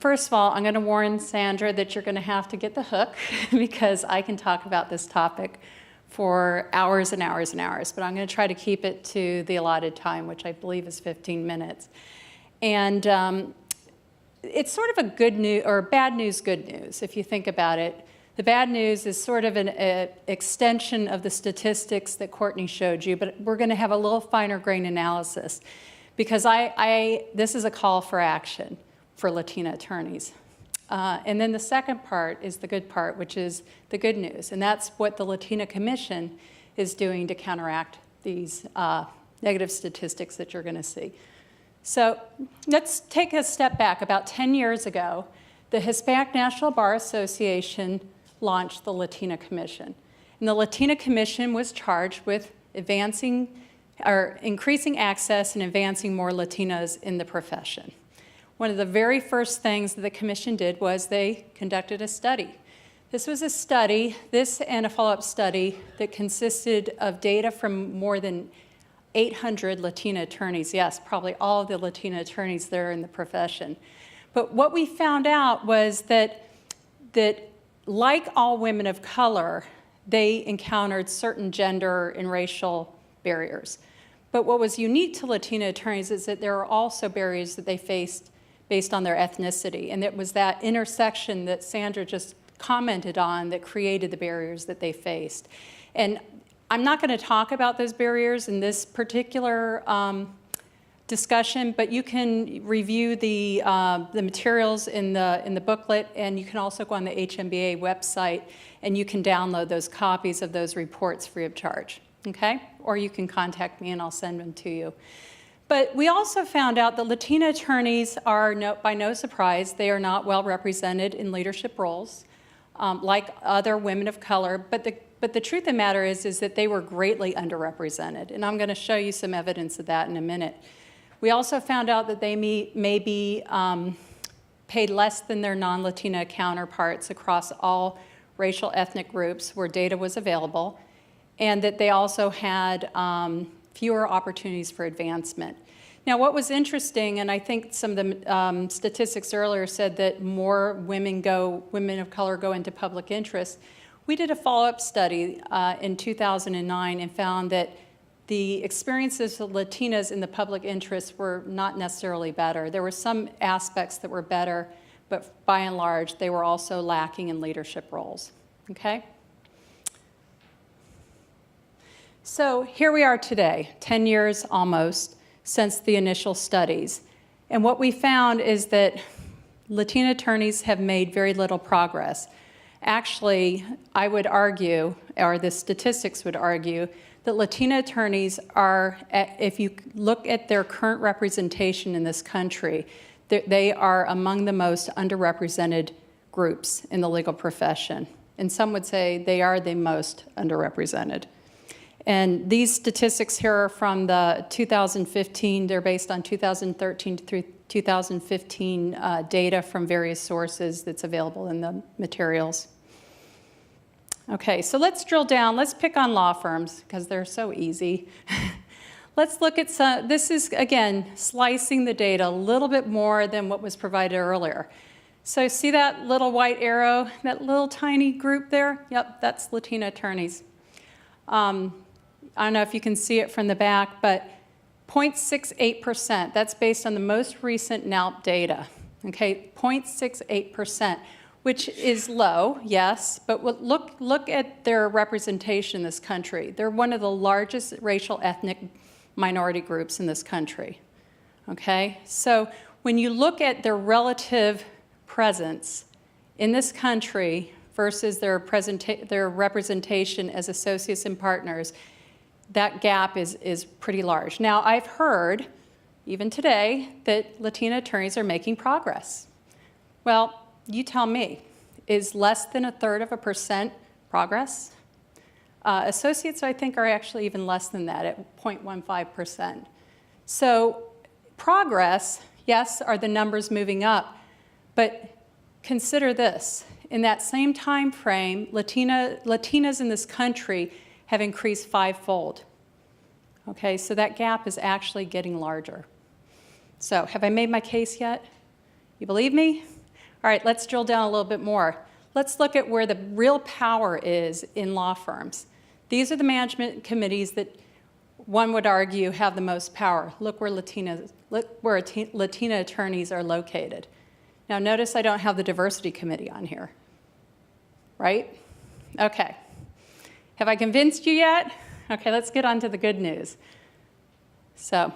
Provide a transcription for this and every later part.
First of all, I'm going to warn Sandra that you're going to have to get the hook because I can talk about this topic for hours and hours and hours, but I'm going to try to keep it to the allotted time, which I believe is 15 minutes. And it's sort of a good news, or bad news, good news, if you think about it. The bad news is sort of an extension of the statistics that Courtney showed you, but we're going to have a little finer grain analysis because this is a call for action for Latina attorneys. And then the second part is the good part, which is the good news. And that's what the Latina Commission is doing to counteract these negative statistics that you're going to see. So let's take a step back. About 10 years ago, the Hispanic National Bar Association launched the Latina Commission. And the Latina Commission was charged with increasing access and advancing more Latinas in the profession. One of the very first things that the commission did was they conducted a study. This was a study, this and a follow-up study, that consisted of data from more than 800 Latina attorneys. Yes, probably all of the Latina attorneys there in the profession. But what we found out was that like all women of color, they encountered certain gender and racial barriers. But what was unique to Latina attorneys is that there are also barriers that they faced based on their ethnicity. And it was that intersection that Sandra just commented on that created the barriers that they faced. And I'm not going to talk about those barriers in this particular discussion, but you can review the materials in the booklet, and you can also go on the HNBA website, and you can download those copies of those reports free of charge, okay? Or you can contact me, and I'll send them to you. But we also found out that Latina attorneys are, by no surprise, they are not well represented in leadership roles, like other women of color. But the truth of the matter is that they were greatly underrepresented. And I'm going to show you some evidence of that in a minute. We also found out that they may be paid less than their non-Latina counterparts across all racial ethnic groups where data was available, and that they also had fewer opportunities for advancement. Now, what was interesting, and I think some of the statistics earlier said that more women of color go into public interest. We did a follow-up study in 2009 and found that the experiences of Latinas in the public interest were not necessarily better. There were some aspects that were better, but by and large, they were also lacking in leadership roles, okay? So here we are today, 10 years almost since the initial studies. And what we found is that Latina attorneys have made very little progress. Actually, I would argue, or the statistics would argue, that Latina attorneys are, if you look at their current representation in this country, they are among the most underrepresented groups in the legal profession. And some would say they are the most underrepresented. And these statistics here are from the 2015, they're based on 2013 through 2015 data from various sources that's available in the materials. Okay, so let's drill down. Let's pick on law firms because they're so easy. Let's look at some, this is, again, slicing the data a little bit more than what was provided earlier. So see that little white arrow, that little tiny group there? Yep, that's Latina attorneys. I don't know if you can see it from the back, but 0.68%, that's based on the most recent NALP data, okay? 0.68%, which is low, yes, but look at their representation in this country. They're one of the largest racial ethnic minority groups in this country, okay? So when you look at their relative presence in this country versus their representation as associates and partners, that gap is pretty large. Now, I've heard, even today, that Latina attorneys are making progress. Well, you tell me, is less than 1/3% progress? Associates, I think, are actually even less than that at 0.15%. So progress, yes, are the numbers moving up, but consider this. In that same time frame, Latinas in this country have increased 5-fold. Okay, so that gap is actually getting larger. So have I made my case yet? You believe me? All right, let's drill down a little bit more. Let's look at where the real power is in law firms. These are the management committees that one would argue have the most power. Look where Latina attorneys are located. Now notice I don't have the diversity committee on here, right? Okay. Have I convinced you yet? Okay, let's get on to the good news. So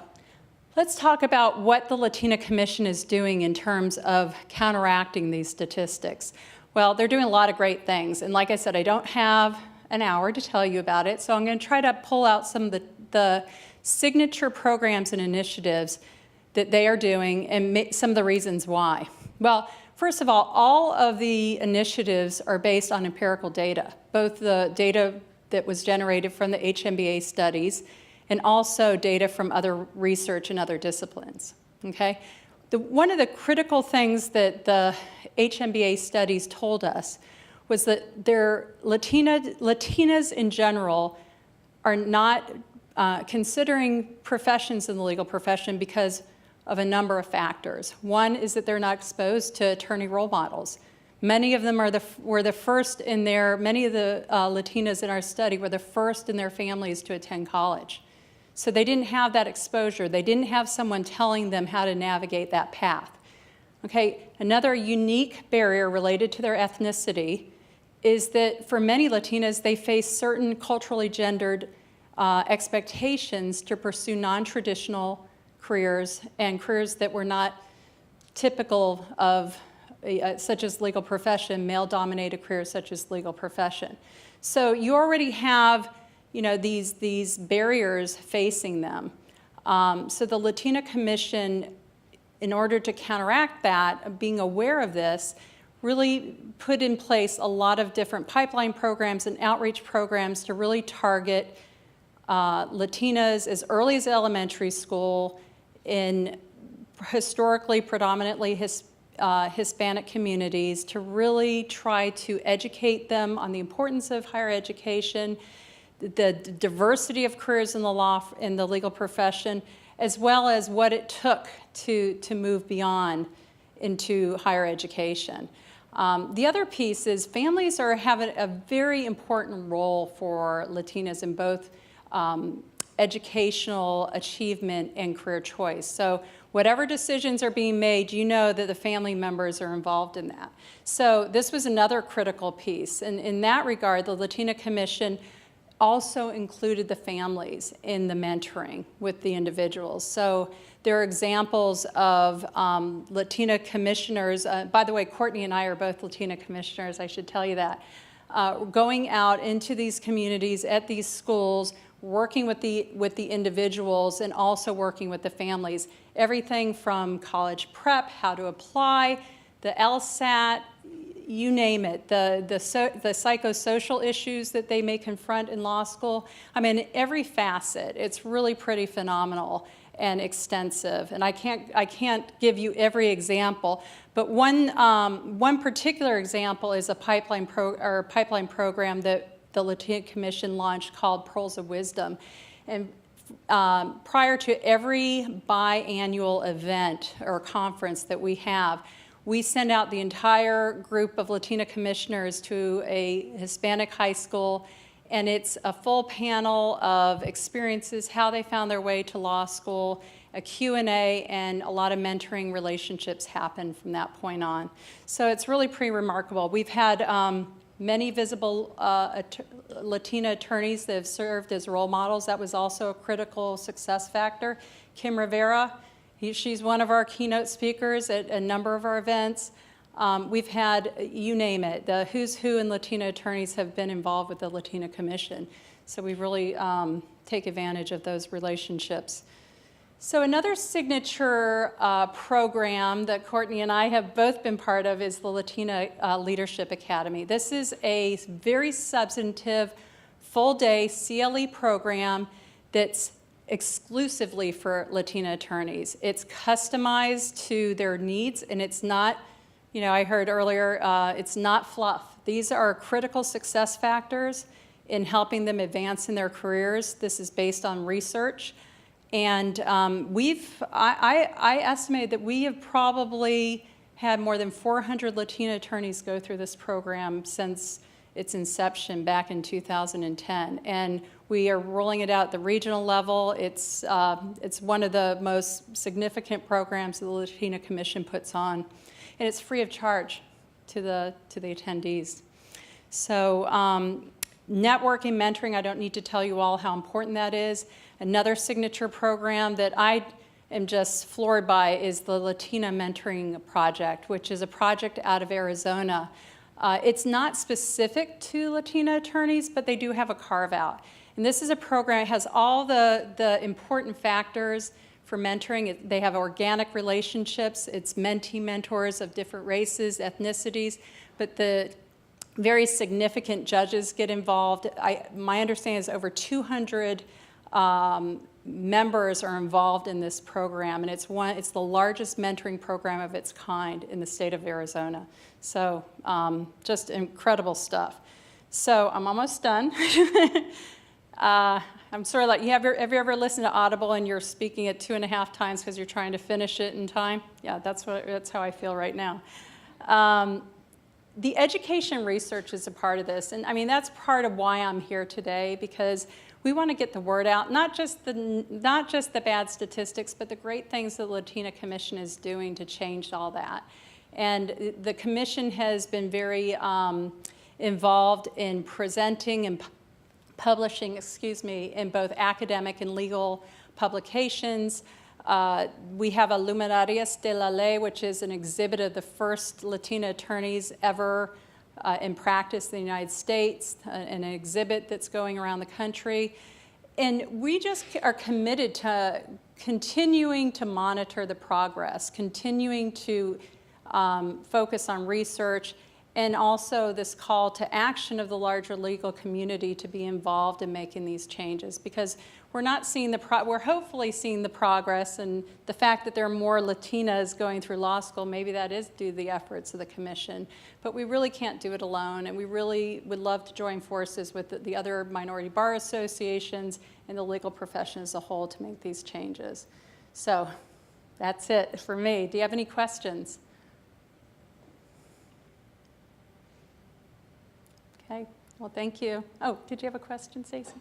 let's talk about what the Latina Commission is doing in terms of counteracting these statistics. Well, they're doing a lot of great things. And like I said, I don't have an hour to tell you about it, so I'm going to try to pull out some of the signature programs and initiatives that they are doing and some of the reasons why. Well, first of all of the initiatives are based on empirical data, both the data that was generated from the HNBA studies and also data from other research in other disciplines, okay? One of the critical things that the HNBA studies told us was that Latinas in general are not considering professions in the legal profession because of a number of factors. One is that they're not exposed to attorney role models. Many of them were the first in many of the Latinas in our study were the first in their families to attend college. So they didn't have that exposure. They didn't have someone telling them how to navigate that path. Okay, another unique barrier related to their ethnicity is that for many Latinas, they face certain culturally gendered expectations to pursue non-traditional careers and careers that were not typical of, such as legal profession, male-dominated careers such as legal profession. So you already have, these barriers facing them. So the Latina Commission, in order to counteract that, being aware of this, really put in place a lot of different pipeline programs and outreach programs to really target Latinas as early as elementary school in historically predominantly Hispanic communities, to really try to educate them on the importance of higher education, the diversity of careers in the legal profession, as well as what it took to move beyond into higher education. The other piece is families have a very important role for Latinas in both educational achievement and career choice. So whatever decisions are being made, you know that the family members are involved in that. So this was another critical piece. And in that regard, the Latina Commission also included the families in the mentoring with the individuals. So there are examples of Latina commissioners. By the way, Courtney and I are both Latina commissioners, I should tell you that. Going out into these communities, at these schools, working with the individuals and also working with the families. Everything from college prep, how to apply, the LSAT, you name it, the psychosocial issues that they may confront in law school. I mean, every facet, it's really pretty phenomenal and extensive. And I can't give you every example, but one particular example is a pipeline program that the Latina Commission launched called Pearls of Wisdom. And prior to every biannual event or conference that we have, we send out the entire group of Latina commissioners to a Hispanic high school, and it's a full panel of experiences, how they found their way to law school, a Q&A, and a lot of mentoring relationships happen from that point on. So it's really pretty remarkable. We've had many visible Latina attorneys that have served as role models. That was also a critical success factor. Kim Rivera, she's one of our keynote speakers at a number of our events. We've had, you name it, the who's who in Latina attorneys have been involved with the Latina Commission. So we really take advantage of those relationships. So another signature program that Courtney and I have both been part of is the Latina Leadership Academy. This is a very substantive, full-day CLE program that's exclusively for Latina attorneys. It's customized to their needs, and it's not, I heard earlier, it's not fluff. These are critical success factors in helping them advance in their careers. This is based on research. And I estimate that we have probably had more than 400 Latina attorneys go through this program since its inception back in 2010. And we are rolling it out at the regional level. It's one of the most significant programs the Latina Commission puts on. And it's free of charge to the attendees. So networking, mentoring, I don't need to tell you all how important that is. Another signature program that I am just floored by is the Latina Mentoring Project, which is a project out of Arizona. It's not specific to Latina attorneys, but they do have a carve-out. And this is a program that has all the important factors for mentoring. They have organic relationships. It's mentee mentors of different races, ethnicities, but the very significant judges get involved. My understanding is over 200 members are involved in this program, and it's the largest mentoring program of its kind in the state of Arizona. So just incredible stuff. So I'm almost done. I'm sort of like, have you ever listened to Audible and you're speaking it 2.5 times because you're trying to finish it in time? Yeah, that's how I feel right now. The education research is a part of this, and I mean that's part of why I'm here today, because we want to get the word out, not just the bad statistics, but the great things the Latina Commission is doing to change all that. And the Commission has been very involved in presenting and publishing, in both academic and legal publications. We have a Luminarias de la Ley, which is an exhibit of the first Latina attorneys ever in practice in the United States, an exhibit that's going around the country. And we just are committed to continuing to monitor the progress, continuing to focus on research, and also this call to action of the larger legal community to be involved in making these changes, because we're not seeing we're hopefully seeing the progress, and the fact that there are more Latinas going through law school, maybe that is due to the efforts of the Commission, but we really can't do it alone, and we really would love to join forces with the other minority bar associations and the legal profession as a whole to make these changes. So that's it for me. Do you have any questions? Okay, well, thank you. Oh, did you have a question, Stacey?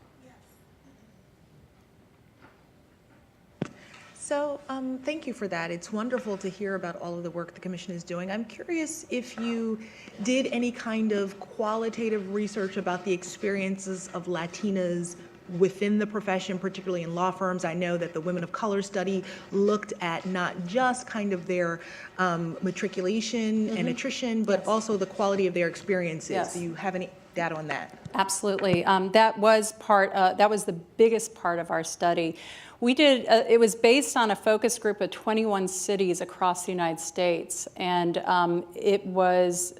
So thank you for that. It's wonderful to hear about all of the work the Commission is doing. I'm curious if you did any kind of qualitative research about the experiences of Latinas within the profession, particularly in law firms. I know that the Women of Color study looked at not just kind of their matriculation and attrition, but also the quality of their experiences. Yes. Do you have any data on that? Absolutely. That was the biggest part of our study. We did, it was based on a focus group of 21 cities across the United States, and it was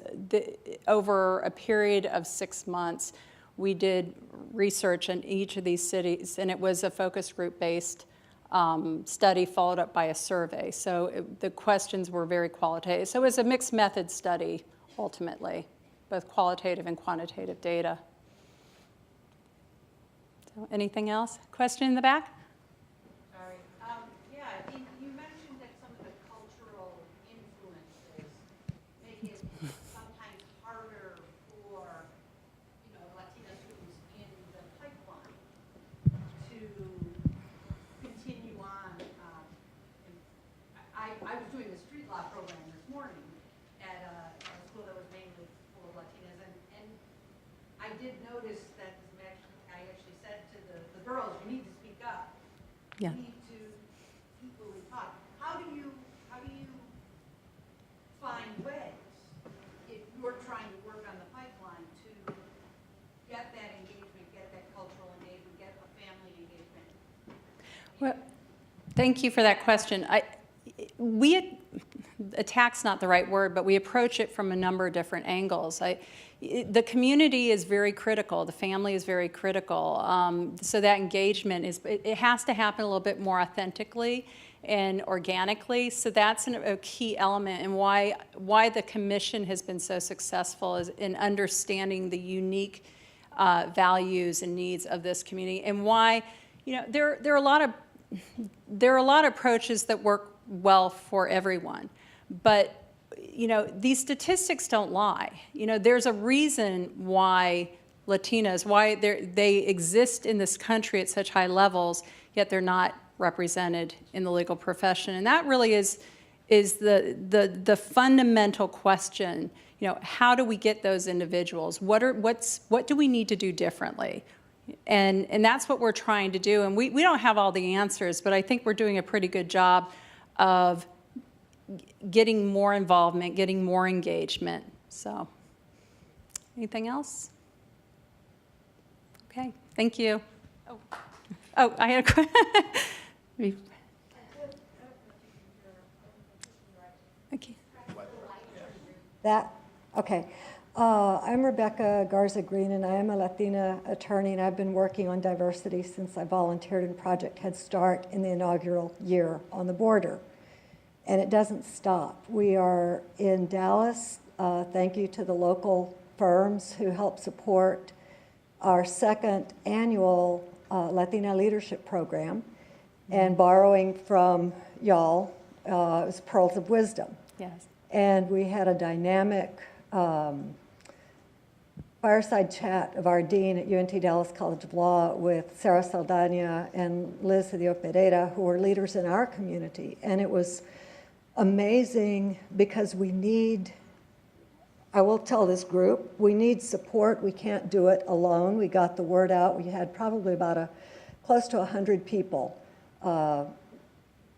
over a period of 6 months. We did research in each of these cities, and it was a focus group based study followed up by a survey. So the questions were very qualitative. So it was a mixed method study, ultimately, both qualitative and quantitative data. So anything else? Question in the back? Sorry. Yeah, you mentioned that some of the cultural influences make it sometimes harder for, Latina students in the pipeline to continue on. I was doing the street law program this morning at a school that was mainly full of Latinas, and I did notice that I actually said to the girls, you need to speak up. Yeah. You need to equally talk. How do you find ways, if you're trying to work on the pipeline, to get that engagement, get that cultural engagement, get a family engagement? Well, thank you for that question. Attack's not the right word, but we approach it from a number of different angles. The community is very critical. The family is very critical. So that engagement it has to happen a little bit more authentically and organically. So that's a key element, and why the Commission has been so successful is in understanding the unique values and needs of this community, and why there are a lot of approaches that work well for everyone. But you know, these statistics don't lie. You know, there's a reason why Latinas, why they exist in this country at such high levels, yet they're not represented in the legal profession. And that really is the fundamental question. You know, how do we get those individuals? What do we need to do differently? And that's what we're trying to do. And we don't have all the answers, but I think we're doing a pretty good job of getting more involvement, getting more engagement. So, anything else? Okay, thank you. Oh, I had a question. Okay. Okay. I'm Rebecca Garza Green, and I am a Latina attorney, and I've been working on diversity since I volunteered in Project Head Start in the inaugural year on the border. And it doesn't stop. We are in Dallas. Thank you to the local firms who help support our second annual Latina Leadership Program. And borrowing from y'all, it was Pearls of Wisdom. Yes. And we had a dynamic fireside chat of our dean at UNT Dallas College of Law with Sarah Saldana and Liz Cedillo Pereira, who are leaders in our community. And it was amazing because we need, I will tell this group, we need support. We can't do it alone. We got the word out. We had probably about close to 100 people 4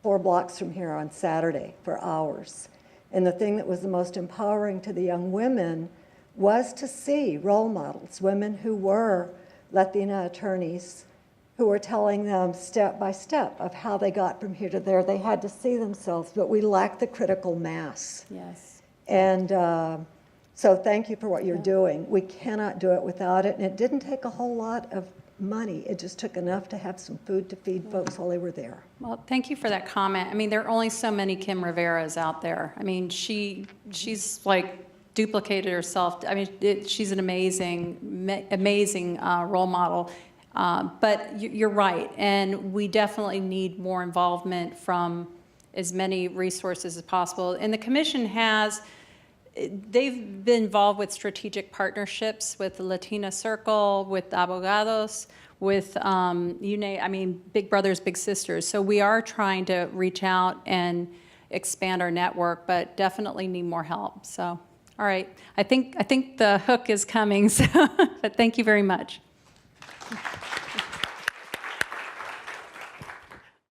blocks from here on Saturday for hours. And the thing that was the most empowering to the young women was to see role models, women who were Latina attorneys, who were telling them step by step of how they got from here to there. They had to see themselves, but we lacked the critical mass. Yes. And so thank you for what you're doing. We cannot do it without it, and it didn't take a whole lot of money. It just took enough to have some food to feed folks while they were there. Well, thank you for that comment. I mean, there are only so many Kim Riveras out there. I mean, she's like duplicated herself. I mean, she's an amazing role model. But you're right, and we definitely need more involvement from as many resources as possible. And the commission they've been involved with strategic partnerships with the Latina Circle, with Abogados, with, Big Brothers, Big Sisters. So we are trying to reach out and expand our network, but definitely need more help. So, all right, I think the hook is coming, so, but thank you very much.